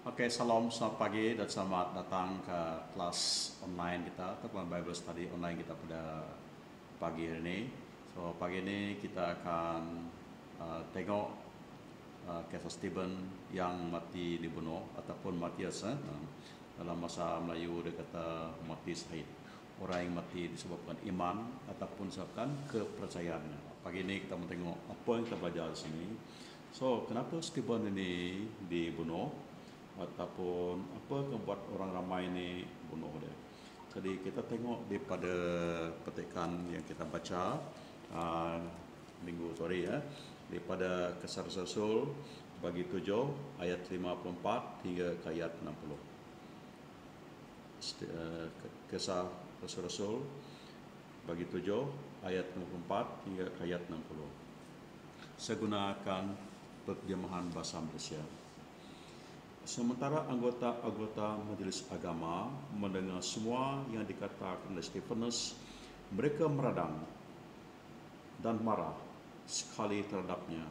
Oke, salam, selamat pagi dan selamat datang ke kelas online kita ataupun Bible Study online kita pada pagi hari ini. So, pagi ini kita akan tengok kisah Stephen yang mati dibunuh ataupun Matius. Dalam bahasa Melayu dia kata mati syahid. Orang yang mati disebabkan iman ataupun disebabkan kepercayaannya. Pagi ini kita mau tengok apa yang kita belajar di sini. So, kenapa Stephen ini dibunuh? Ataupun apa yang membuat orang ramai ini bunuh dia. Jadi kita tengok daripada petikan yang kita baca minggu sore daripada Kisah Rasul bagi 7 ayat 54 hingga ke ayat 60. Kisah Rasul bagi 7 ayat 54 hingga ke ayat 60. Saya gunakan terjemahan bahasa Malaysia. Sementara anggota-anggota Majlis Agama mendengar semua yang dikatakan oleh Stefanus, mereka meradang dan marah sekali terhadapnya.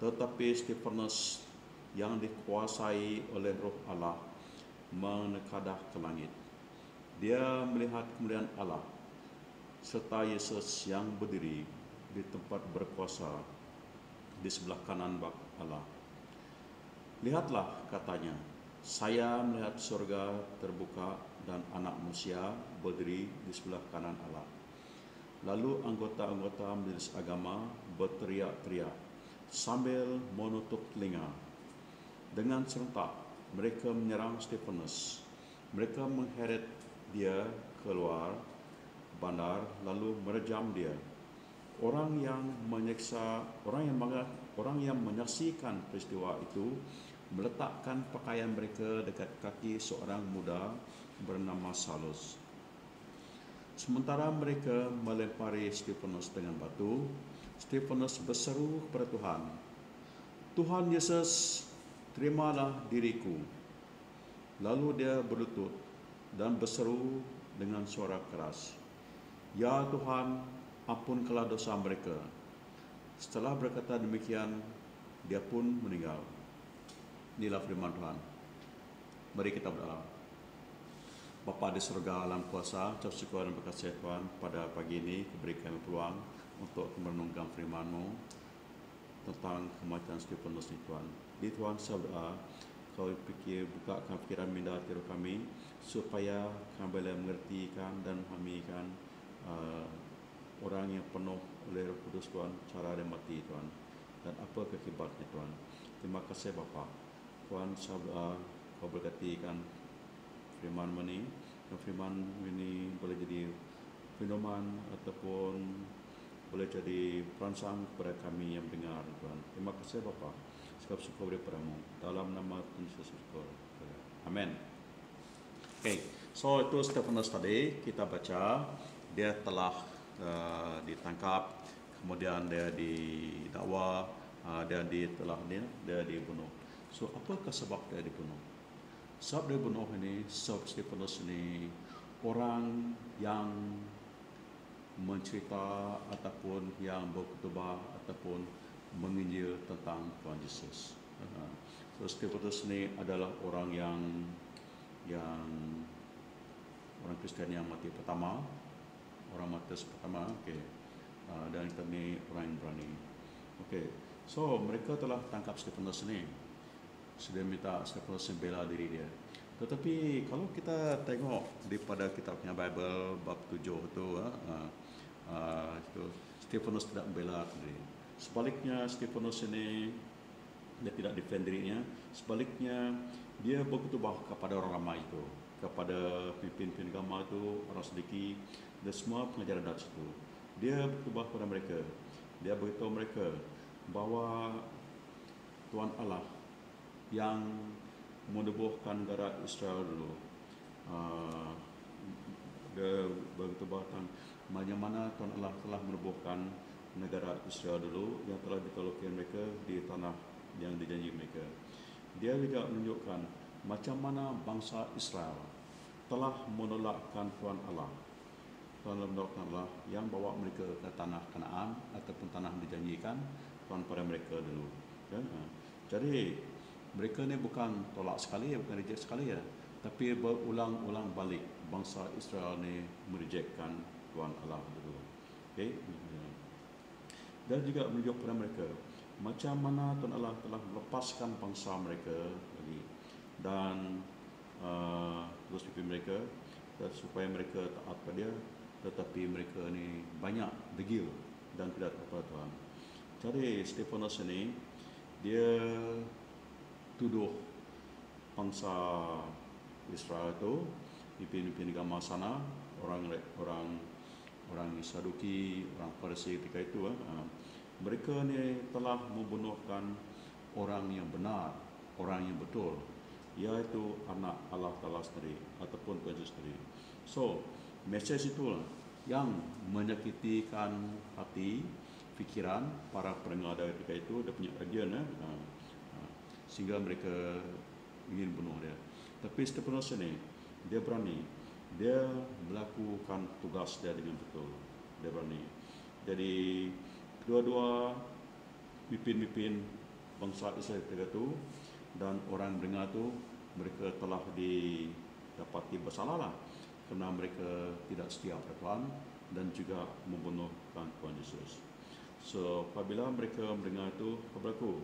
Tetapi Stefanus yang dikuasai oleh Roh Allah menekadah ke langit. Dia melihat kemuliaan Allah serta Yesus yang berdiri di tempat berkuasa di sebelah kanan Allah. Lihatlah, katanya, saya melihat surga terbuka dan anak manusia berdiri di sebelah kanan Allah. Lalu anggota-anggota Majlis Agama berteriak-teriak sambil menutup telinga. Dengan serentak, mereka menyerang Stefanus. Mereka mengheret dia keluar bandar lalu merejam dia. Orang yang menyaksikan peristiwa itu meletakkan pakaian mereka dekat kaki seorang muda bernama Saulus. Sementara mereka melempari Stefanus dengan batu, Stefanus berseru kepada Tuhan, "Tuhan Yesus, terimalah diriku." Lalu dia berlutut dan berseru dengan suara keras, "Ya Tuhan, ampunkanlah dosa mereka." Setelah berkata demikian, dia pun meninggal. Inilah firman Tuhan. Mari kita berdoa. Bapa di surga alam kuasa, ucap syukur dan berkasih Tuhan pada pagi ini beri kami peluang untuk merenungkan firman-Mu tentang kematian Stefanus ini Tuhan. Di Tuhan saya berdoa, Kau bukakan pikiran minda hati kami supaya kami boleh mengertikan dan memahamikan orang yang penuh oleh Roh Kudus Tuhan, cara dia mati Tuhan, dan apa kekibatnya Tuhan. Terima kasih Bapa. Tuhan, saya berdoa Kau berkatikan firman ini, dan firman ini boleh jadi pedoman ataupun boleh jadi perangsang kepada kami yang dengar Tuhan. Terima kasih Bapa. Segala syukur daripada-Mu. Dalam nama Tuhan Yesus syukur. Amin. Okay, so itu Stefanus tadi kita baca dia telah ditangkap, kemudian dia didakwa, dia dibunuh. So apakah sebab dia dibunuh? Sebab dia bunuh ini, sebab Stefanus ini orang yang mencerita ataupun yang berkhutbah ataupun menginjil tentang Tuhan Yesus. So Stefanus ini adalah orang yang orang Kristian yang mati pertama, orang Matius pertama, okay. Dan kita ni orang yang berani. Okay. So mereka telah tangkap Stefanus ini. Sudah minta Stefanus bela diri dia. Tetapi kalau kita tengok daripada kitabnya Bible bab 7 itu, Stefanus tidak membela diri. Sebaliknya Stefanus ini dia tidak defend dirinya. Sebaliknya dia berkhutbah kepada orang ramai itu, kepada pimpin-pimpin agama itu, orang sedikit dan semua pengajaran dari situ. Dia berkhutbah kepada mereka. Dia beritahu mereka bahawa Tuhan Allah yang menubuhkan negara Israel dulu, dia berkhutbah tentang bagaimana Tuhan Allah telah menubuhkan negara Israel dulu yang telah ditaklukkan mereka di tanah yang dijanji mereka. Dia juga menunjukkan macam mana bangsa Israel telah menolakkan Tuhan Allah yang bawa mereka ke tanah Kanaan ataupun tanah dijanjikan Tuhan pada mereka dulu. Jadi Mereka ni bukan tolak sekali, bukan reject sekali ya, tapi berulang-ulang balik bangsa Israel ni merejekkan Tuhan Allah dulu. Okey. Dan juga menunjuk kepada mereka macam mana Tuhan Allah telah melepaskan bangsa mereka lagi dan terus pimpin mereka dan supaya mereka taat pada dia, tetapi mereka ni banyak degil dan tidak taat kepada Tuhan. Jadi Stefanus ini dia tuduh bangsa Israel itu, pimpin-pimpin agama sana, orang Saduki, orang Farisi ketika itu, mereka ni telah membunuhkan orang yang benar, orang yang betul, iaitu anak Allah Ta'ala sendiri ataupun Tuhan Yesus sendiri. So, mesej itulah yang menyakitikan hati, fikiran para pendengar ketika itu, dia punya audience, sehingga mereka ingin bunuh dia. Tapi Stefanus ini, dia berani, dia melakukan tugas dia dengan betul, dia berani. Jadi kedua-dua pimpin-pimpin bangsa Israel ketika itu dan orang dengar tu, mereka telah didapati bersalah lah, kerana mereka tidak setia pada Tuhan dan juga membunuhkan Tuhan Yesus. So apabila mereka mendengar itu, apa berlaku?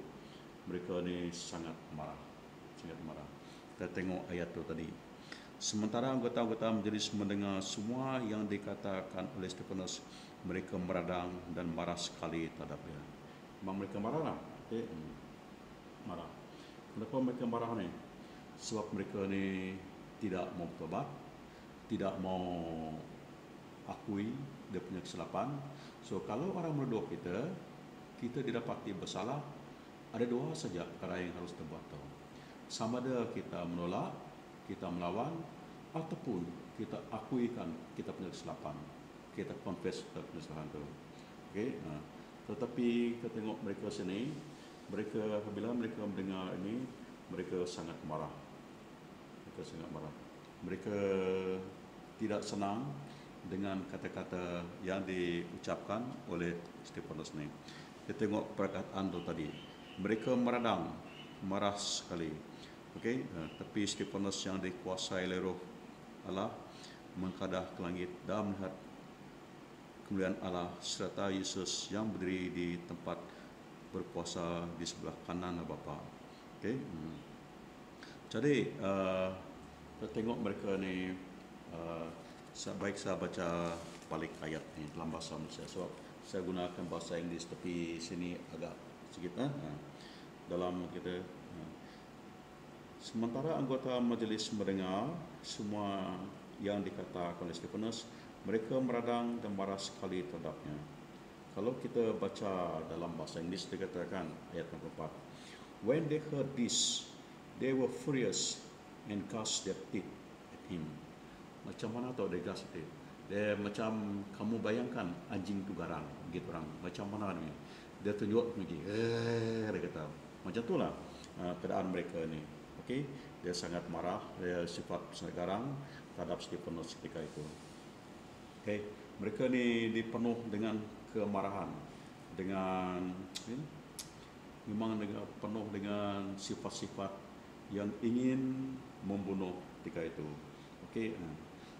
Mereka ni sangat marah, sangat marah. Kita tengok ayat tu tadi. Sementara anggota-anggota majelis mendengar semua yang dikatakan oleh Stefanus, mereka meradang dan marah sekali terhadap dia. Memang mereka marah lah. Okay? Marah. Kenapa mereka marah ni? Sebab mereka ni tidak mau bertobat, tidak mau akui dia punya kesilapan. So kalau orang menuduh kita didapati bersalah, ada dua saja perkara yang harus dibuat tahu. Sama ada kita menolak, kita melawan, ataupun kita akuikan kita punya kesilapan, kita confess kita punya kesalahan itu. Okay? Tetapi kita tengok mereka sini, mereka apabila mereka mendengar ini, mereka sangat marah. Mereka sangat marah. Mereka tidak senang dengan kata-kata yang diucapkan oleh Stefanus ini. Kita tengok perkataan itu tadi. Mereka meradang, marah sekali. Okey, tapi Stefanus yang dikuasai oleh Roh Allah mengkadah ke langit dan melihat kemuliaan Allah serta Yesus yang berdiri di tempat berkuasa di sebelah kanan Bapa. Okey. Jadi kita tengok mereka ni, baik saya baca balik ayat ni dalam bahasa Malaysia. So saya gunakan bahasa Inggeris, tapi sini agak sedikit dalam kita. Sementara anggota majlis mendengar semua yang dikatakan oleh Stefanus, mereka meradang dan marah sekali terhadapnya. Kalau kita baca dalam bahasa Inggeris, dikatakan ayat 4, when they heard this, they were furious and cast their teeth at him. Macam mana tahu dia cast teeth? Dia macam kamu bayangkan anjing tu garang, gitu orang. Macam mana ni? Dia tunjuk lagi, dia kata. Macam itulah keadaan mereka ni. Okay? Dia sangat marah, dia sifat sangat garang terhadap Stefanus ketika itu. Okay? Mereka ni dipenuh dengan kemarahan, dengan memang penuh dengan sifat-sifat yang ingin membunuh ketika itu. Okay?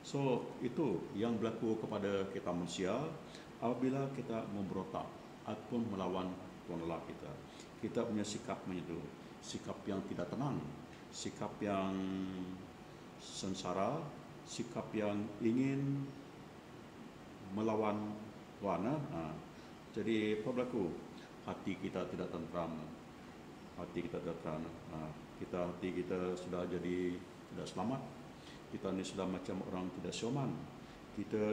So itu yang berlaku kepada kita manusia apabila kita memberontak ataupun melawan Tuhan Allah kita. Kita punya sikap macam itu, sikap yang tidak tenang, sikap yang sengsara, sikap yang ingin melawan Tuhan. Jadi apa berlaku? Hati kita tidak tenteram, hati kita tidak tenteram. Hati kita sudah jadi tidak selamat. Kita ni sudah macam orang tidak sioman. Kita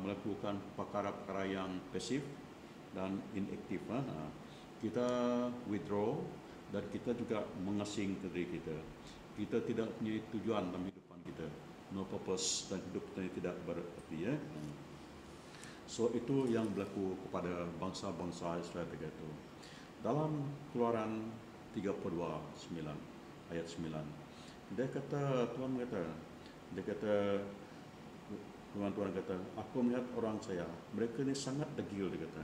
melakukan perkara-perkara yang pasif dan inaktif. Kita withdraw dan kita juga mengasing ke diri kita. Kita tidak punya tujuan dalam hidupan kita. No purpose, dan hidup kita tidak berarti. So itu yang berlaku kepada bangsa-bangsa Israel ketika itu. Dalam Keluaran 32:9, ayat 9. Dia kata, Tuhan kata, Tuhan kata, aku melihat orang saya, mereka ni sangat degil, dia kata.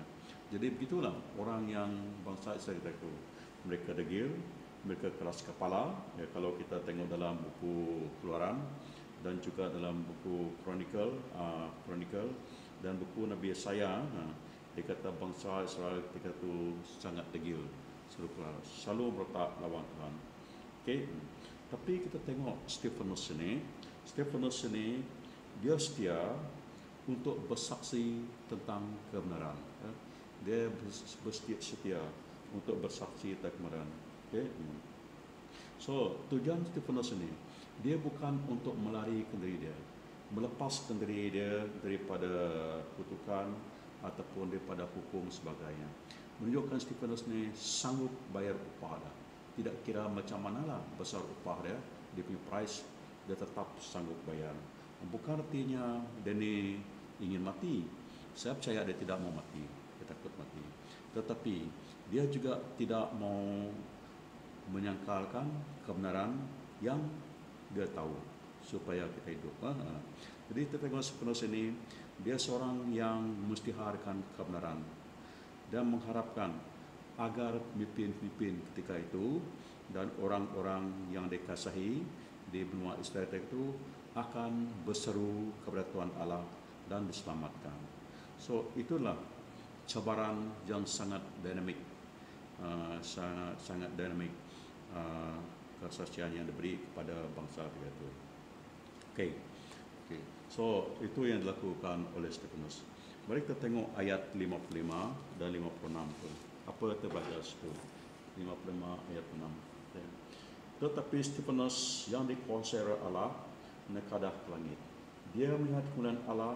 Jadi begitulah orang yang bangsa Israel itu. mereka degil, mereka keras kepala. Ya, kalau kita tengok dalam buku Keluaran dan juga dalam buku Chronicle dan buku Nabi Yesaya, dia kata bangsa Israel ketika itu sangat degil, selalu bertak lawan Tuhan. Okay. Tapi kita tengok Stefanus ini dia setia untuk bersaksi tentang kebenaran. Dia setia untuk bersaksi tentang kebenaran. Okay. So tujuan Stefanus ini, dia bukan untuk melarikan diri dia, melepaskan diri dia daripada kutukan ataupun daripada hukum sebagainya. Menunjukkan Stefanus ni sanggup bayar upah dah. Tidak kira macam manalah besar upah dia punya price, dia tetap sanggup bayar. Bukan artinya dia ni ingin mati. Saya percaya dia tidak mau mati, dia takut mati. Tetapi dia juga tidak mau menyangkalkan kebenaran yang dia tahu supaya kita hidup. Jadi kita tengok Stefanus ini, dia seorang yang mustiharakan kebenaran dan mengharapkan agar pemimpin-pemimpin ketika itu dan orang-orang yang dikasihi di benua Israel itu akan berseru kepada Tuhan Allah dan diselamatkan. So itulah cabaran yang sangat dinamik, sangat dinamik kesaksian yang diberi kepada bangsa itu. Okay. So itu yang dilakukan oleh Stefanus. Mari kita tengok ayat 55 dan 56 tu. Apa terbaca situ? 55 ayat 6. Okay. Tetapi Stefanus yang dikuasai Allah menekadah ke langit. Dia melihat kemuliaan Allah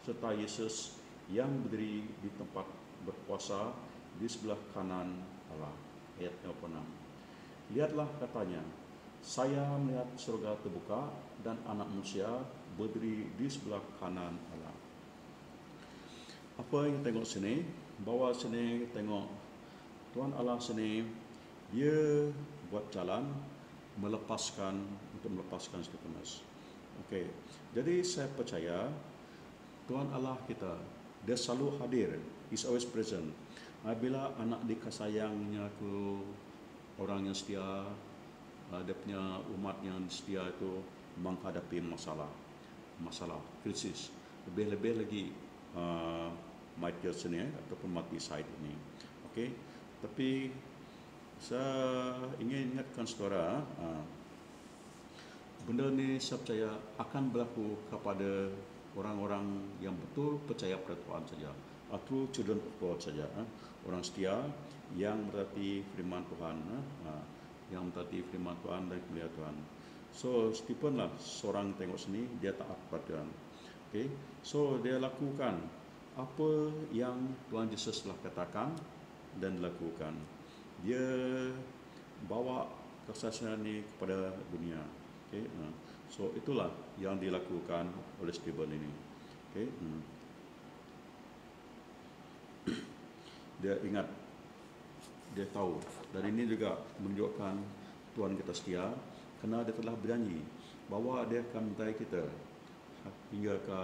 serta Yesus yang berdiri di tempat berkuasa di sebelah kanan Allah. Ayat 56. Lihatlah katanya, saya melihat surga terbuka dan anak manusia berdiri di sebelah kanan Allah. Apa yang tengok sini? Bawa sini tengok Tuhan Allah sini, dia buat jalan untuk melepaskan Stefanus. Okey. Jadi saya percaya Tuhan Allah kita, dia selalu hadir. He's always present. Bila anak dikasayangnya tu orang yang setia, dia punya umat yang setia itu menghadapi masalah, krisis. Lebih-lebih lagi martyr sini ataupun mati side ini. Okey. Tapi saya ingin ingatkan saudara, benda ni saya percaya akan berlaku kepada orang-orang yang betul percaya pada Tuhan saja. True children of God saja. Orang setia yang mentaati firman Tuhan, yang mentaati firman Tuhan dan kemuliaan Tuhan. So Stephen lah seorang tengok sini, dia taat pada Tuhan. Okay. So dia lakukan apa yang Tuhan Yesus telah katakan dan lakukan. Dia bawa kesaksian ini kepada dunia. Okay. So itulah yang dilakukan oleh Stephen ini. Okay. Dia ingat, dia tahu, dan ini juga menunjukkan Tuhan kita setia kerana dia telah berjanji bahawa dia akan mencintai kita hingga ke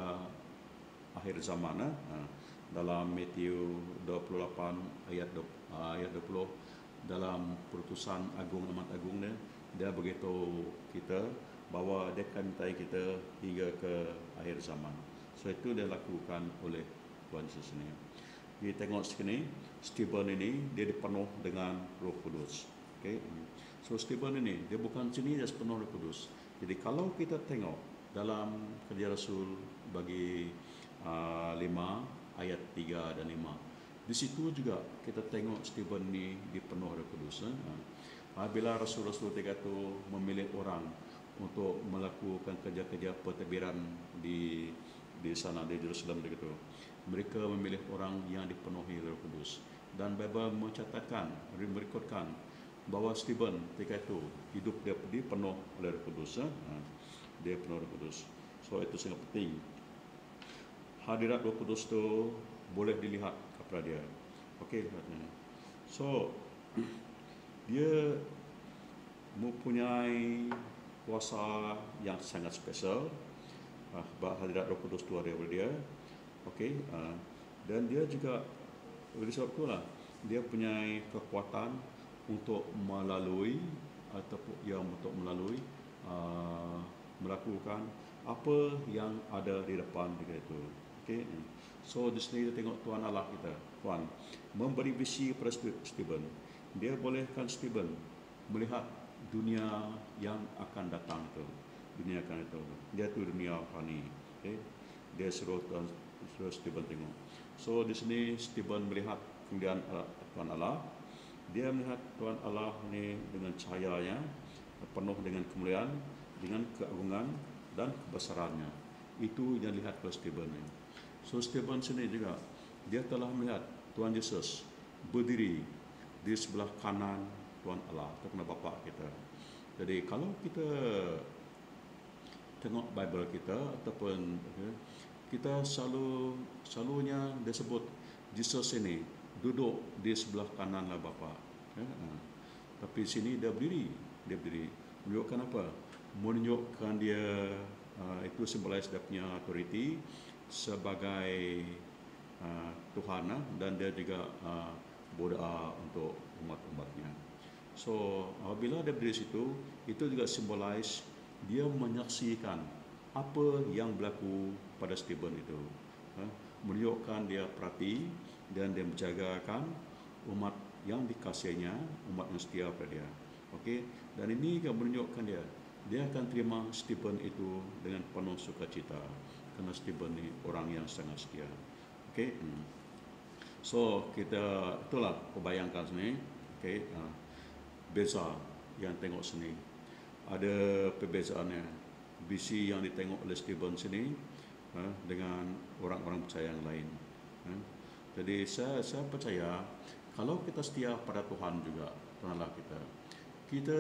akhir zaman. Dalam Matius 28 ayat 20, dalam putusan agung amat agung dia beritahu kita bahawa dia akan mencintai kita hingga ke akhir zaman. So itu dia lakukan oleh Tuhan Yesus ini. Kita tengok sini, Stephen ini dia dipenuh dengan Roh Kudus. Okay. So Stephen ini dia bukan sini dia penuh Roh Kudus. Jadi kalau kita tengok dalam Kerja Rasul bagi 5 ayat 3 dan 5, di situ juga kita tengok Stephen ini dipenuh Roh Kudus. Bila Rasul-Rasul itu memilih orang untuk melakukan kerja-kerja pentadbiran di sana di Jerusalem begitu, mereka memilih orang yang dipenuhi Roh Kudus. Dan Bible mencatatkan, merekodkan bahawa Stephen ketika itu hidup dia penuh oleh Roh Kudus. Dia penuh Roh Kudus. So itu sangat penting. Hadirat Roh Kudus itu boleh dilihat kepada dia. Okey. So dia mempunyai kuasa yang sangat spesial. Hadirat Roh Kudus itu ada pada dia. Okey, dan dia juga oleh sebab itulah dia punya kekuatan untuk melalui ataupun yang untuk melalui melakukan apa yang ada di depan kita itu. Okey. So di sini kita tengok Tuhan Allah kita, Tuhan memberi visi kepada Stephen. Dia bolehkan Stephen melihat dunia yang akan datang itu. Dunia akan itu. Dia tu dunia fani. Okey. Dia suruh Stephen tengok. So di sini Stephen melihat kemuliaan Tuhan Allah. Dia melihat Tuhan Allah ni dengan cahayanya, penuh dengan kemuliaan, dengan keagungan dan kebesarannya. Itu yang dilihat oleh Stephen ni. So Stephen sini juga, dia telah melihat Tuhan Yesus berdiri di sebelah kanan Tuhan Allah, Tuhan Bapa kita. Jadi kalau kita tengok Bible kita ataupun kita selalunya disebut Yesus ini duduk di sebelah kanan Bapa. Tapi sini dia berdiri, menunjukkan apa? Menunjukkan dia itu symbolize dia punya authority sebagai Tuhan, dan dia juga berdoa untuk umat-umatnya. So apabila dia berdiri situ, itu juga symbolize dia menyaksikan apa yang berlaku pada Stephen itu. Menunjukkan dia perhati dan dia menjagakan umat yang dikasihinya, umat yang setia pada dia. Okey, dan ini juga menunjukkan dia akan terima Stephen itu dengan penuh sukacita, kerana Stephen ni orang yang sangat setia. Okey. So kita itulah bayangkan sini. Okey, beza yang tengok sini. Ada perbezaannya. Visi yang ditengok oleh Stephen sini dengan orang-orang percaya yang lain. Jadi saya percaya kalau kita setia pada Tuhan juga, Tuhan Allah kita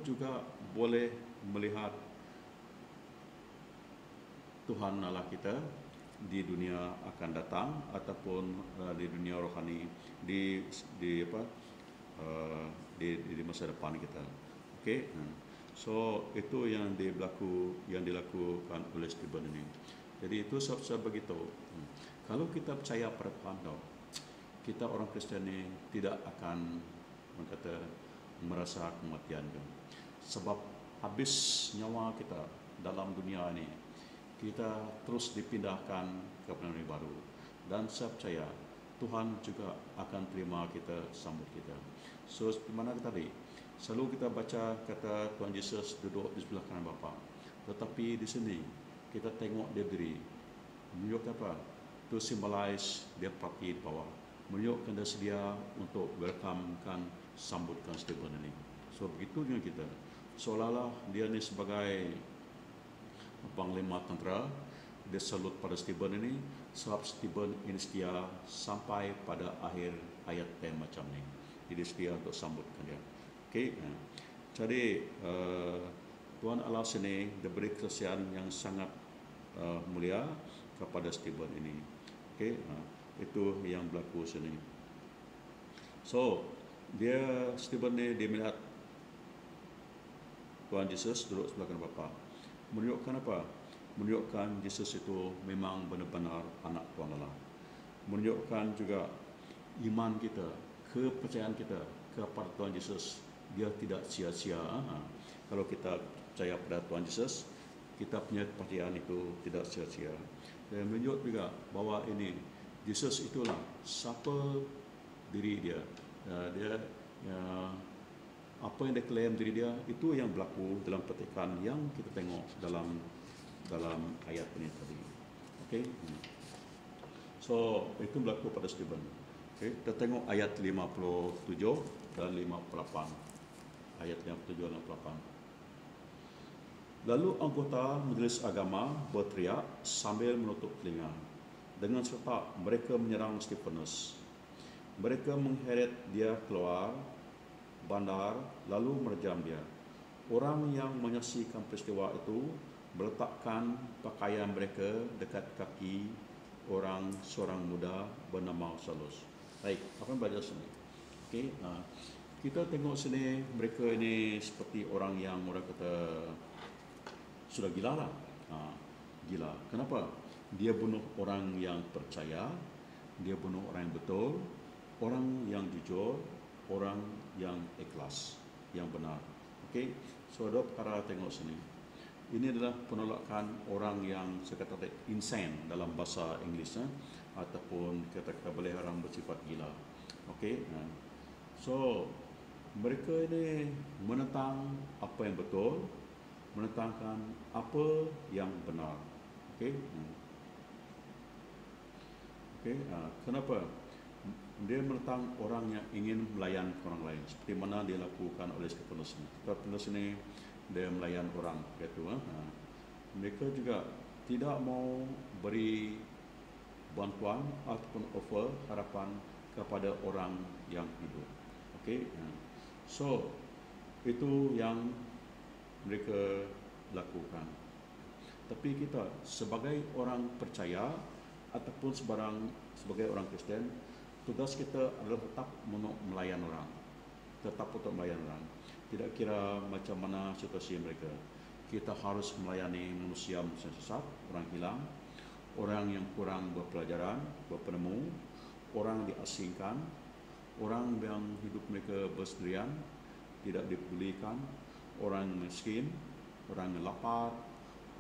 juga boleh melihat Tuhan Allah kita di dunia akan datang ataupun di dunia rohani di masa depan kita. Okey. So itu yang dilakukan oleh Stephen ini. Jadi itu sebab begitu. Kalau kita percaya pada Tuhan, kita orang Kristian ini tidak akan merasa kematian. Sebab habis nyawa kita dalam dunia ini, kita terus dipindahkan ke dunia baru. Dan saya percaya Tuhan juga akan terima kita, sambut kita. So di mana tadi, selalu kita baca kata Tuhan Yesus duduk di sebelah kanan Bapa. Tetapi di sini kita tengok dia berdiri. Menunjukkan apa? Itu symbolize dia pergi di bawah. Menunjukkan dia sedia untuk welcomekan, sambutkan Stephen ini. So begitu dengan kita. Seolah-olah dia ni sebagai panglima tentera, dia salut pada Stephen ini, sebab Stephen ini setia sampai pada akhir ayat yang macam ni. Jadi setia untuk sambutkan dia. Okey. Jadi Tuhan Allah sini dia beri kesaksian yang sangat mulia kepada Stephen ini. Okey. Itu yang berlaku sini. So Stephen ni dia melihat Tuhan Yesus duduk sebelah kanan Bapa. Menunjukkan apa? Menunjukkan Yesus itu memang benar-benar anak Tuhan Allah. Menunjukkan juga iman kita, kepercayaan kita kepada Tuhan Yesus, dia tidak sia-sia. Kalau kita percaya pada Tuhan Yesus, kita punya kepercayaan itu tidak sia-sia. Dan menunjuk juga bahawa ini Yesus itulah siapa diri dia. Apa yang dia klaim diri dia, itu yang berlaku dalam petikan yang kita tengok dalam ayat ini tadi. Okey. So itu berlaku pada Stephen. Okey, kita tengok ayat 57 dan 58. Ayat 57 dan 58. Lalu anggota majlis agama berteriak sambil menutup telinga. Dengan serta mereka menyerang Stefanus. Mereka mengheret dia keluar bandar lalu merejam dia. Orang yang menyaksikan peristiwa itu meletakkan pakaian mereka dekat kaki seorang muda bernama Saulus. Baik, apa yang belajar sini? Okey, kita tengok sini mereka ini seperti orang yang orang kata sudah gila lah. Gila. Kenapa? Dia bunuh orang yang percaya, dia bunuh orang yang betul, orang yang jujur, orang yang ikhlas, yang benar. Okey, so ada perkara tengok sini. Ini adalah penolakan orang yang saya kata insane dalam bahasa Inggeris, ataupun kata boleh orang bersifat gila. Okey, so mereka ini menentang apa yang betul, menentangkan apa yang benar. Okey, okey, kenapa? Dia menentang orang yang ingin melayan orang lain, seperti mana dia lakukan oleh Stefanus ini. Stefanus ini dia melayan orang, gitu. Mereka juga tidak mau beri bantuan ataupun offer harapan kepada orang yang hidup. Okey, so itu yang mereka lakukan. Tapi kita sebagai orang percaya ataupun sebagai orang Kristen, tugas kita adalah tetap melayan orang, tetap untuk melayan orang. Tidak kira macam mana situasi mereka, kita harus melayani manusia sesat, orang hilang, orang yang kurang berpelajaran, berpenemu, orang diasingkan, orang yang hidup mereka bersendirian, tidak dipedulikan, orang miskin, orang yang lapar,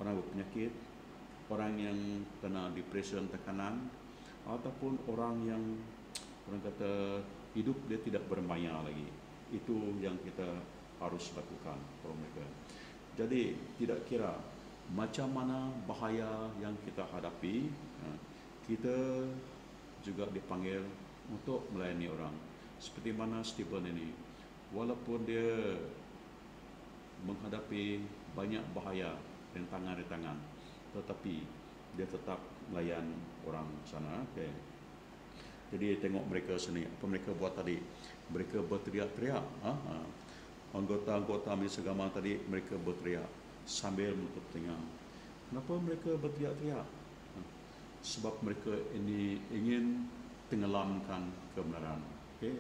orang berpenyakit, orang yang kena depresi dan tekanan, ataupun orang yang orang kata hidup dia tidak bermaya lagi. Itu yang kita harus lakukan untuk mereka. Jadi tidak kira macam mana bahaya yang kita hadapi, kita juga dipanggil untuk melayani orang. Seperti mana Stephen ini, walaupun dia menghadapi banyak bahaya rintangan-rintangan, tetapi dia tetap melayan orang sana. Okay. Jadi tengok mereka sini, apa mereka buat tadi? Mereka berteriak-teriak. Anggota-anggota Majelis Agama tadi mereka berteriak sambil menutup telinga. Kenapa mereka berteriak-teriak? Sebab mereka ini ingin tenggelamkan kebenaran. Okay?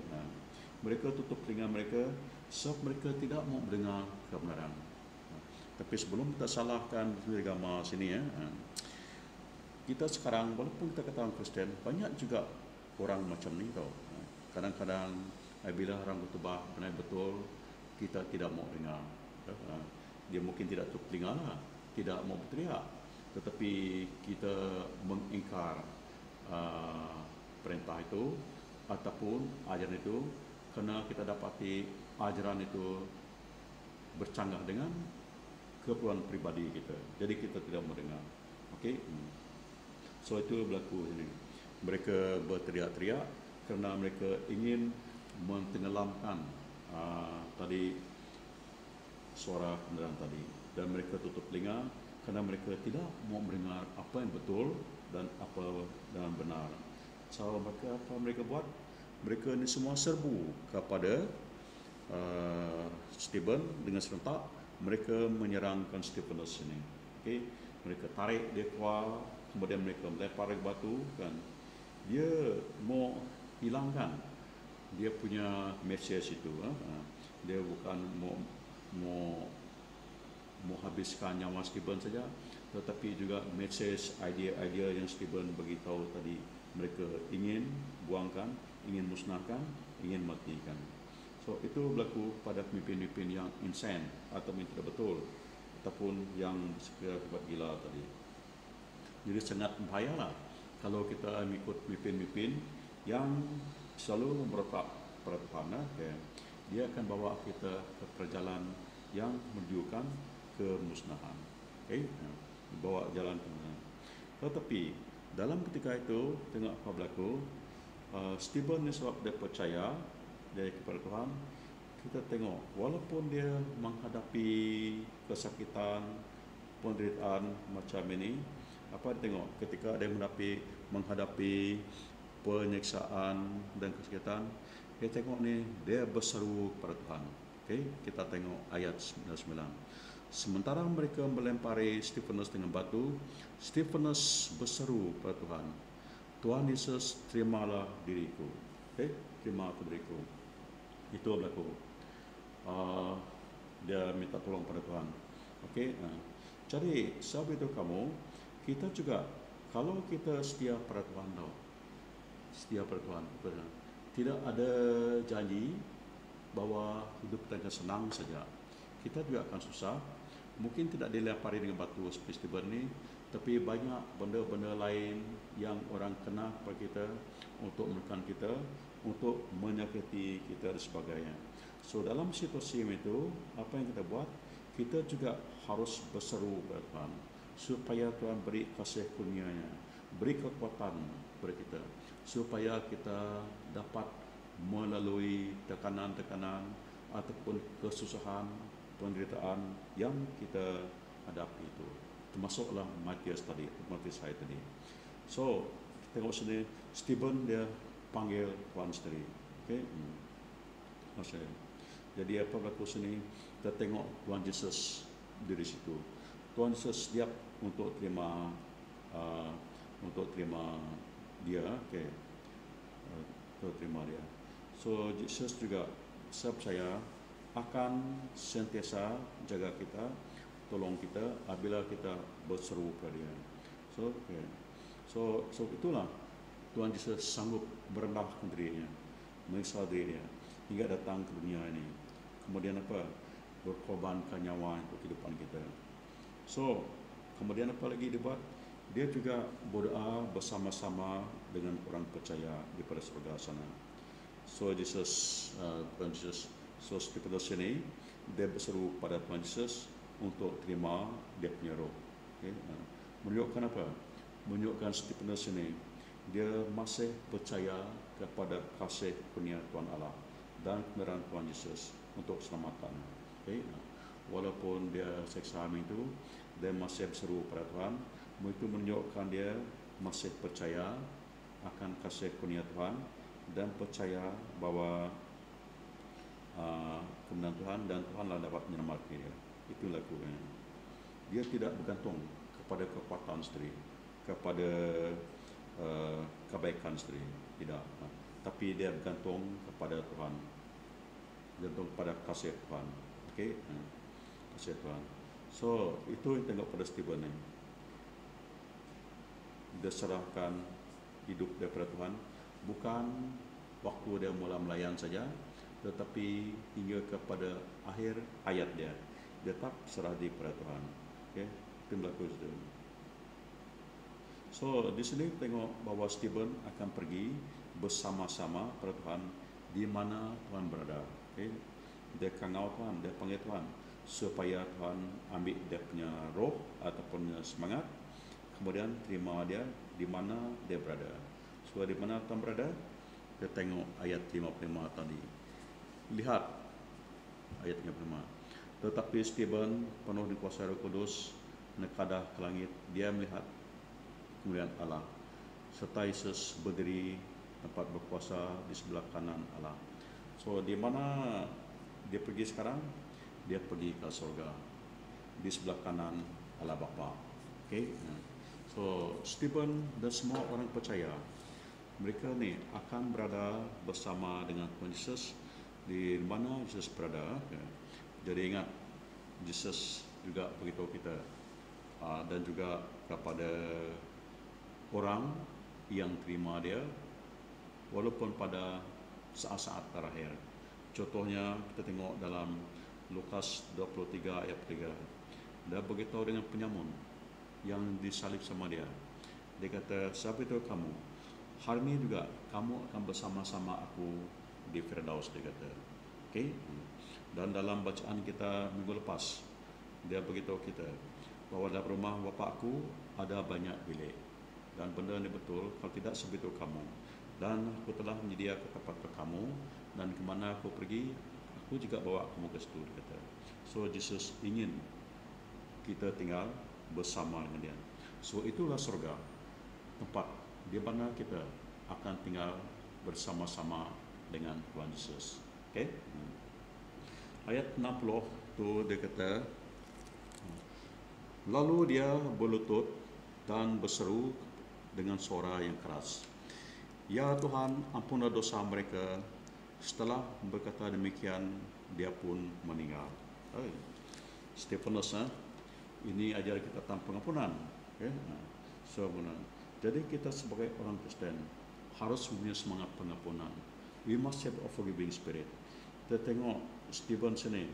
Mereka tutup telinga mereka sebab mereka tidak mau mendengar kebenaran. Tapi sebelum kita salahkan Majelis Agama sini, kita sekarang walaupun kita kata orang Kristen, banyak juga orang macam ni tau. Kadang-kadang bila orang berkhutbah benar betul, kita tidak mau dengar. Dia mungkin tidak tutup telinga lah, tidak mau berteriak, tetapi kita mengingkar perintah itu ataupun ajaran itu, kerana kita dapati ajaran itu bercanggah dengan keperluan pribadi kita. Jadi kita tidak mau dengar. Okey. So itu berlaku ini. Mereka berteriak-teriak kerana mereka ingin mentenggelamkan tadi suara kebenaran tadi, dan mereka tutup telinga kerana mereka tidak mau mendengar apa yang betul dan apa yang benar. So apa mereka buat? Mereka ini semua serbu kepada Stephen dengan serentak. Mereka menyerangkan Stephenus ini. Okay? Mereka tarik dia keluar, kemudian mereka melempar batu, kan? Dia mau hilangkan dia punya message itu. Dia bukan mau habiskan nyawa Stephen saja, tetapi juga message, idea-idea yang Stephen beritahu tadi, mereka ingin buangkan, ingin musnahkan, ingin matikan. So itu berlaku pada pemimpin-pemimpin yang insane atau yang tidak betul, ataupun yang sekiranya buat gila tadi. Jadi sangat bahayalah kalau kita mengikut pemimpin-pemimpin yang selalu memberontak pada Tuhan. Dia akan bawa kita ke perjalanan yang menunjukkan kemusnahan. Okay? Bawa jalan kemusnahan. Tetapi dalam ketika itu, tengok apa berlaku. Stephen ni sebab dia percaya dia kepada Tuhan. Kita tengok, walaupun dia menghadapi kesakitan, penderitaan macam ini, apa dia tengok ketika dia menghadapi penyiksaan dan kesakitan, dia tengok ni dia berseru kepada Tuhan. Okay? Kita tengok ayat 9. Sementara mereka melempari Stephenus dengan batu, Stephenus berseru kepada Tuhan, Tuhan Yesus, terimalah diriku. Okay? Terima diriku. Itu berlaku. Dia minta tolong pada Tuhan. Okay? Jadi sebab itu kita juga, kalau kita setia pada Tuhan tau, setia pada Tuhan, tidak ada janji bahwa hidup kita akan senang saja. Kita juga akan susah. Mungkin tidak dilempari dengan batu seperti Stephen ini, tapi banyak benda-benda lain yang orang kena kepada kita untuk menekan kita, untuk menyakiti kita dan sebagainya. So dalam situasi itu, apa yang kita buat? Kita juga harus berseru kepada Tuhan supaya Tuhan beri kasih kurnia-Nya, beri kekuatan kepada kita supaya kita dapat melalui tekanan-tekanan ataupun kesusahan, penderitaan yang kita hadapi itu. Termasuklah Matius tadi, Matius saya tadi. So, tengok sini, Stephen dia panggil Tuhan sendiri. Okay? Jadi apa berlaku sini? Kita tengok Tuhan Yesus di situ. Tuhan Yesus siap untuk terima dia, okay. Untuk terima dia. So Yesus juga, saya percaya akan sentiasa jaga kita, tolong kita apabila kita berseru kepada dia. So, okay. So itulah Tuhan Yesus sanggup merendahkan dirinya, menyesal dirinya hingga datang ke dunia ini. Kemudian apa? Berkorbankan nyawa untuk kehidupan kita. So, kemudian apa lagi dibuat? Dia juga berdoa bersama-sama dengan orang percaya di pada surga sana. So, Tuhan Yesus, so seperti sini, dia berseru pada Tuhan Yesus untuk terima dia punya roh. Okay? Menunjukkan apa? Menunjukkan seperti sini, dia masih percaya kepada kasih kurnia Tuhan Allah dan kebenaran Tuhan Yesus untuk keselamatan. Okay? Walaupun dia seksa itu, dia masih berseru pada Tuhan. Itu menunjukkan dia masih percaya akan kasih kurnia Tuhan dan percaya bahwa kebenaran Tuhan dan Tuhanlah dapat menyelamatkan dia. Itu lakunya. Dia tidak bergantung kepada kekuatan sendiri, kepada kebaikan sendiri, tidak. Tapi dia bergantung kepada Tuhan, bergantung kepada kasih Tuhan. Okay? Kasih Tuhan. So itu yang tengok pada Stephen ini. Dia serahkan hidup daripada Tuhan, bukan waktu dia mula melayan saja, tetapi hingga kepada akhir hayat dia tetap serah diri pada Tuhan. Okay? Itu berlaku itu. So di sini tengok bahawa Stephen akan pergi bersama-sama pada Tuhan di mana Tuhan berada. Okay? Dia kangau Tuhan, dia panggil Tuhan supaya Tuhan ambil dia punya roh ataupun semangat, kemudian terima dia di mana dia berada. So di mana Tuhan berada? Kita tengok ayat 55 tadi. Lihat ayat 55. Tetapi Stephen penuh dengan kuasa Roh Kudus menekadah ke langit, dia melihat kemuliaan Allah serta Yesus berdiri tempat berkuasa di sebelah kanan Allah. So di mana dia pergi sekarang? Dia pergi ke surga di sebelah kanan Allah Bapa. Okay? So Stephen dan semua orang percaya, mereka ni akan berada bersama dengan Tuhan Yesus di mana Yesus berada. Okay? Jadi ingat, Yesus juga beritahu kita dan juga kepada orang yang terima dia walaupun pada saat-saat terakhir. Contohnya kita tengok dalam Lukas 23 ayat 3. Dia beritahu dengan penyamun yang disalib sama dia. Dia kata, siapa itu kamu? Hari ini juga kamu akan bersama-sama aku di Firdaus, dia kata. Okay? Dan dalam bacaan kita minggu lepas, dia beritahu kita bahawa dalam rumah bapakku ada banyak bilik. Dan benda ini betul, kalau tidak sebetul kamu. Dan aku telah menyediakan tempat untuk kamu, dan kemana aku pergi, aku juga bawa kamu ke situ, dia kata. So Jesus ingin kita tinggal bersama dengan dia. So itulah surga, tempat di mana kita akan tinggal bersama-sama dengan Tuhan Yesus. Okay? Ayat 60 tu dia kata, lalu dia berlutut dan berseru dengan suara yang keras, ya Tuhan, ampunilah dosa mereka. Setelah berkata demikian, dia pun meninggal. Stephanus, ini ajar kita tentang pengampunan. Okay? So, jadi kita sebagai orang Kristen harus punya semangat pengampunan. We must have a forgiving spirit. kita tengok Stephen sini,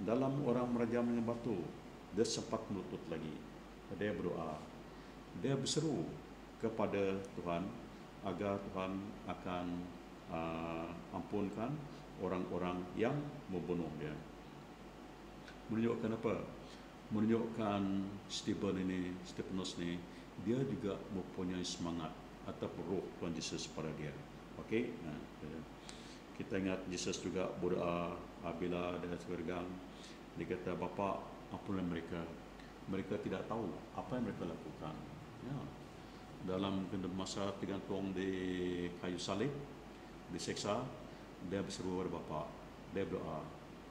dalam orang merajam dengan batu, dia sempat melutut lagi. Dia berdoa, dia berseru kepada Tuhan agar Tuhan akan ampunkan orang-orang yang membunuh dia. Menunjukkan apa? Menunjukkan Stephanus ni, dia juga mempunyai semangat atau roh Tuhan Yesus pada dia. Okey, kita ingat Yesus juga berdoa bila dia tergegang, dia kata, Bapa, ampunlah mereka, mereka tidak tahu apa yang mereka lakukan. Ya. Dalam masa digantung di kayu salib, diseksa, dia berseru kepada Bapa, dia berdoa,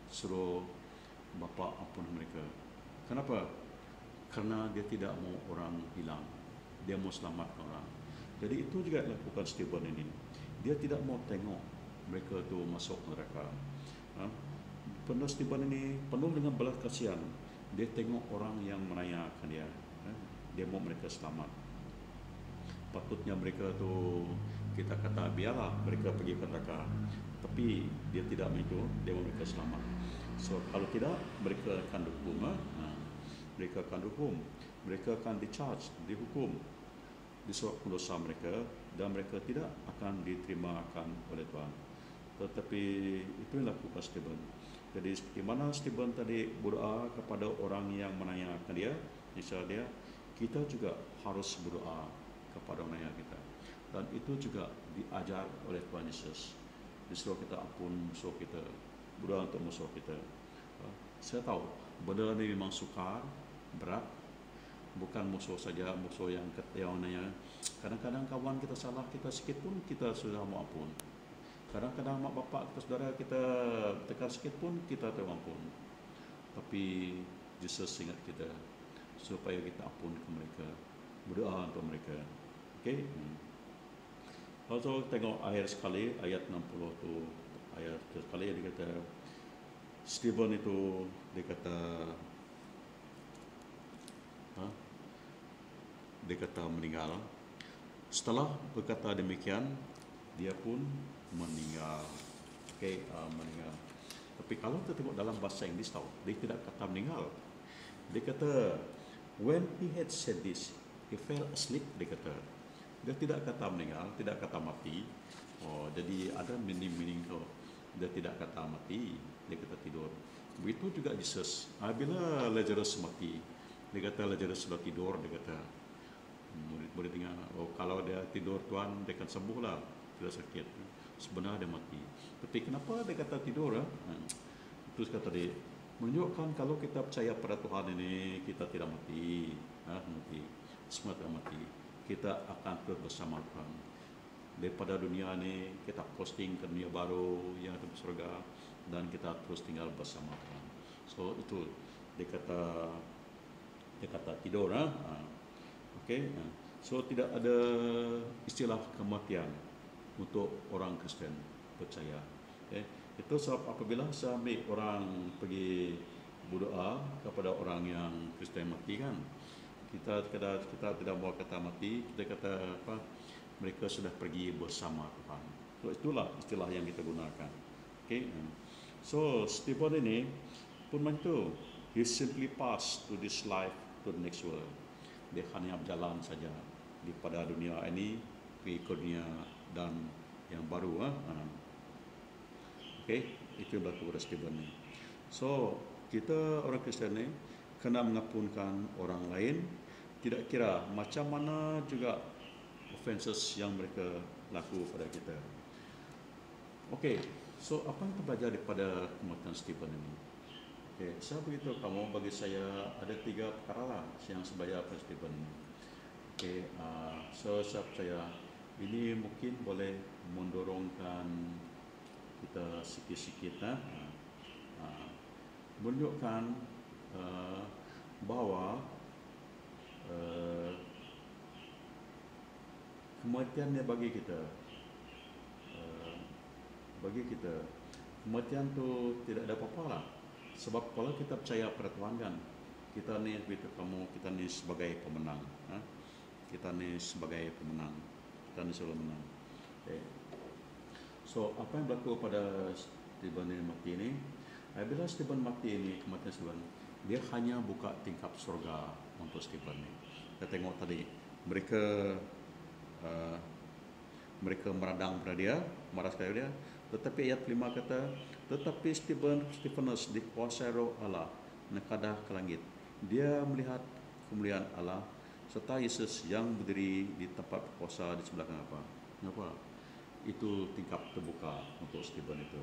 suruh Bapa ampun mereka. Kenapa? Karena dia tidak mau orang hilang, dia mau selamatkan orang. Jadi itu juga lakukan Stephen ini. Dia tidak mau tengok mereka tu masuk neraka. Penuh Stephen ini penuh dengan belas kasihan. Dia tengok orang yang menanyakan dia. Dia mau mereka selamat. Patutnya mereka tu kita kata biarlah mereka pergi ke neraka. Tapi dia tidak begitu, dia mau mereka selamat. So kalau tidak, mereka akan dihukum. Mereka akan dihukum. Mereka akan dihukum disebabkan dosa mereka, dan mereka tidak akan diterimakan oleh Tuhan. Tetapi itu yang lakukan Stephen. Jadi seperti mana Stephen tadi berdoa kepada orang yang menanyakan dia, misalnya kita juga harus berdoa kepada orang yang kita. Dan itu juga diajar oleh Tuhan Yesus. Disuruh kita ampun musuh kita, berdoa untuk musuh kita. Saya tahu benda ini memang sukar, berat. Bukan musuh saja, musuh yang nanya. Kadang-kadang kawan kita salah kita sikit pun kita sudah mau ampun. Kadang-kadang mak bapak kita, saudara kita tekan sikit pun kita ampun. Tapi Yesus ingat kita supaya kita ampun ke mereka, berdoa untuk mereka. Okey. Kalau tengok akhir sekali ayat 60 tu, ayat sekali dia kata Stephen itu dia kata meninggal. Setelah berkata demikian, dia pun meninggal. Okey, meninggal. Tapi kalau kita tengok dalam bahasa Inggeris tahu, dia tidak kata meninggal. Dia kata when he had said this, he fell asleep. Dia kata, dia tidak kata meninggal, tidak kata mati. Oh, jadi ada meaning tu. Dia tidak kata mati, dia kata tidur. Begitu juga Yesus. Bila Lazarus mati, dia kata Lazarus sudah tidur. Dia kata murid-murid dengar, oh kalau dia tidur Tuhan, dia akan sembuh lah, tidak sakit. Sebenarnya dia mati. Tapi kenapa dia kata tidur? Terus kata dia, menunjukkan kalau kita percaya pada Tuhan ini, kita tidak mati. Mati. Semua tidak mati. Kita akan terus bersama Tuhan. Daripada dunia ini, kita posting ke dunia baru yang ada di surga, dan kita terus tinggal bersama Tuhan. So itu dia kata tidur. Okey. So tidak ada istilah kematian untuk orang Kristen percaya. Okay. Itu sebab apabila sampai orang pergi berdoa kepada orang yang Kristen mati kan, kita tidak mau kata mati, kita kata apa? Mereka sudah pergi bersama Tuhan. So itulah istilah yang kita gunakan. Okay. So Stephen ini pun macam, he simply passed to this life to the next world. Dia hanya berjalan saja daripada dunia ini ke dunia dan yang baru. Okey, itu yang berlaku pada Stephen ni. So kita orang Kristen ni kena mengampunkan orang lain, tidak kira macam mana juga offenses yang mereka laku pada kita. Okey, so apa yang kita belajar daripada kematian Stephen ini? Okay, saya beritahu kamu, bagi saya ada 3 perkara lah yang saya belajar pada Stephen. Okay, so saya percaya ini mungkin boleh mendorongkan kita sikit-sikit menunjukkan bahawa kematian dia bagi kita kematian tu tidak ada apa-apa lah. Sebab kalau kita percaya pada Tuhan kan, kita ni beritahu kamu, kita ni sebagai pemenang. Kita ni sebagai pemenang. Kita ni selalu menang. Okay. So apa yang berlaku pada Stephen ini mati ini. Bila Stephen mati ini, kematian Stephen, dia hanya buka tingkap surga untuk Stephen ini. Kita tengok tadi, mereka meradang pada dia, marah sekali dia. Tetapi ayat 5 kata, tetapi Stephanus dikuasai roh Allah, menekadah ke langit. Dia melihat kemuliaan Allah serta Yesus yang berdiri di tempat kuasa di sebelah kanan apa. Kenapa? Itu tingkap terbuka untuk Stephen itu.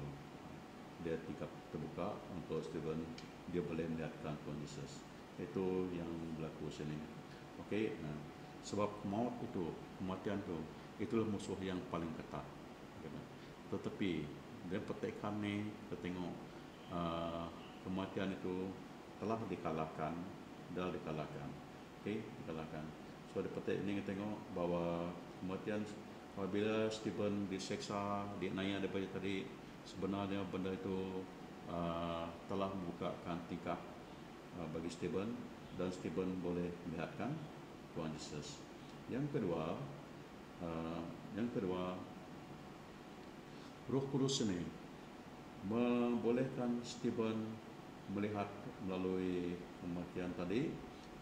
Dia tingkap terbuka untuk Stephen, dia boleh melihatkan Tuhan Yesus. Itu yang berlaku sini. Okey, nah, sebab maut itu, kematian itu, itulah musuh yang paling ketat. Tetapi dia petikan ni, kita tengok kematian itu telah dikalahkan, okey, dikalahkan. So di petik ini kita tengok bahawa kematian apabila Stephen diseksa, dianiaya daripada tadi, sebenarnya benda itu telah membukakan tingkap bagi Stephen, dan Stephen boleh melihatkan Tuhan Yesus. Yang kedua, Roh Kudus ini membolehkan Stephen melihat melalui kematian tadi,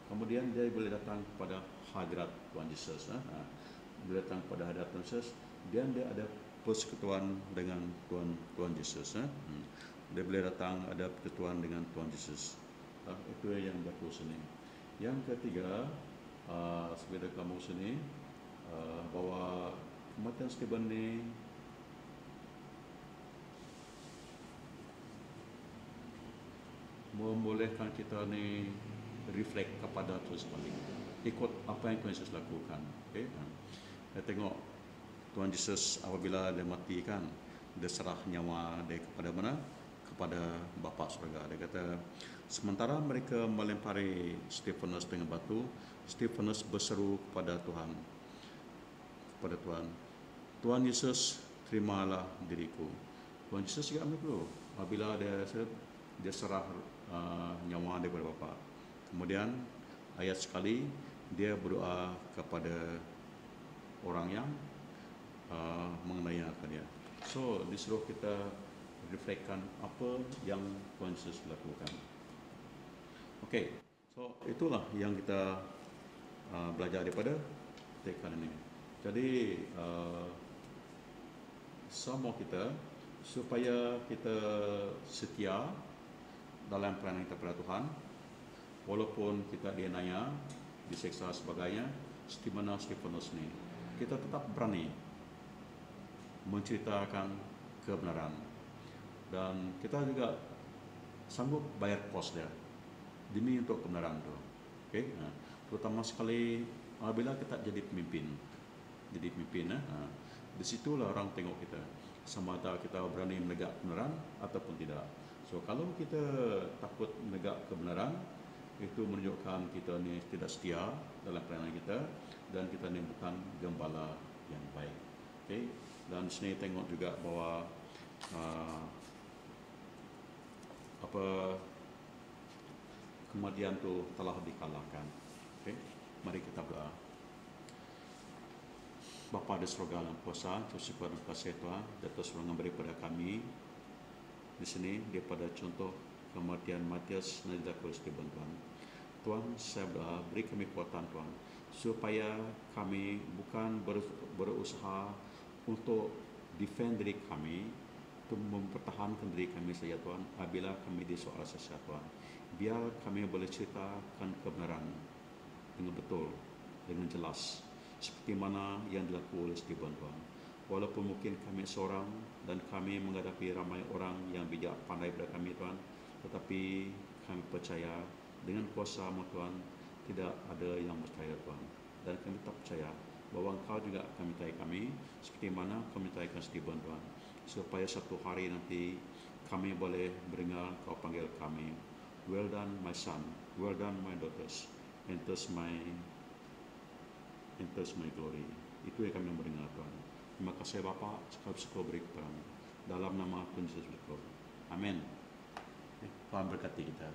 kemudian dia boleh datang kepada hadirat Tuhan Yesus. Dia datang kepada hadirat Tuhan Yesus, dan dia ada persekutuan dengan Tuhan Yesus. Dia boleh datang ada persekutuan dengan Tuhan Yesus. Itu yang berlaku sini. Yang ketiga, sebagai kamu sini, bahwa kematian Stephen ini membolehkan kita ni reflect kepada terus balik, ikut apa yang Tuhan Yesus lakukan. Okay? Kita tengok Tuhan Yesus apabila dia mati kan, dia serah nyawa dia kepada mana? Kepada Bapa Surga. Dia kata, sementara mereka melempari Stephanus dengan batu, Stephanus berseru kepada Tuhan, Tuhan Yesus, terimalah diriku. Tuhan Yesus juga ambil dulu apabila dia serah nyawa daripada Bapa. Kemudian ayat sekali dia berdoa kepada orang yang mengenainya dia. So disuruh kita reflektkan apa yang Tuhan Yesus lakukan. Okey, so itulah yang kita belajar daripada tekan ini. Jadi semua kita supaya kita setia dalam peranan kita pada Tuhan, walaupun kita dianiaya, diseksa sebagainya, Stephanus ni, kita tetap berani menceritakan kebenaran, dan kita juga sanggup bayar kos dia demi untuk kebenaran itu. Okay? Terutama sekali apabila kita jadi pemimpin, disitulah orang tengok kita, sama ada kita berani menegak kebenaran ataupun tidak. So kalau kita takut menegak kebenaran, itu menunjukkan kita ni tidak setia dalam peranan kita, dan kita ni bukan gembala yang baik. Okay? Dan sini tengok juga bahawa kematian tu telah dikalahkan. Okay? Mari kita berdoa. Bapa di surga dalam kuasa, tersyukur dan kasih Tuhan atas memberi pada kami di sini daripada contoh kematian Matius dan Stephen Tuhan. Tuhan, saya berdoa beri kami kekuatan Tuhan, supaya kami bukan berusaha untuk defend diri kami, untuk mempertahankan diri kami saja Tuhan, apabila kami disoal sesat Tuhan. Biar kami boleh ceritakan kebenaran dengan betul, dengan jelas, seperti mana yang dilakukan oleh Stephen Tuhan. Walaupun mungkin kami seorang dan kami menghadapi ramai orang yang bijak pandai pada kami Tuhan, tetapi kami percaya dengan kuasa-Mu Tuhan, tidak ada yang percaya Tuhan, dan kami tak percaya bahawa Engkau juga akan menyertai kami seperti mana Kau menyertai Stephen Tuhan, supaya satu hari nanti kami boleh mendengar Kau panggil kami, well done my son, well done my daughters, enters my glory. Itu yang kami mendengar Tuhan. Terima kasih Bapa, sekali beri kepada kami. Dalam nama Tuhan Yesus berdoa. Amin. Tuhan berkati kita.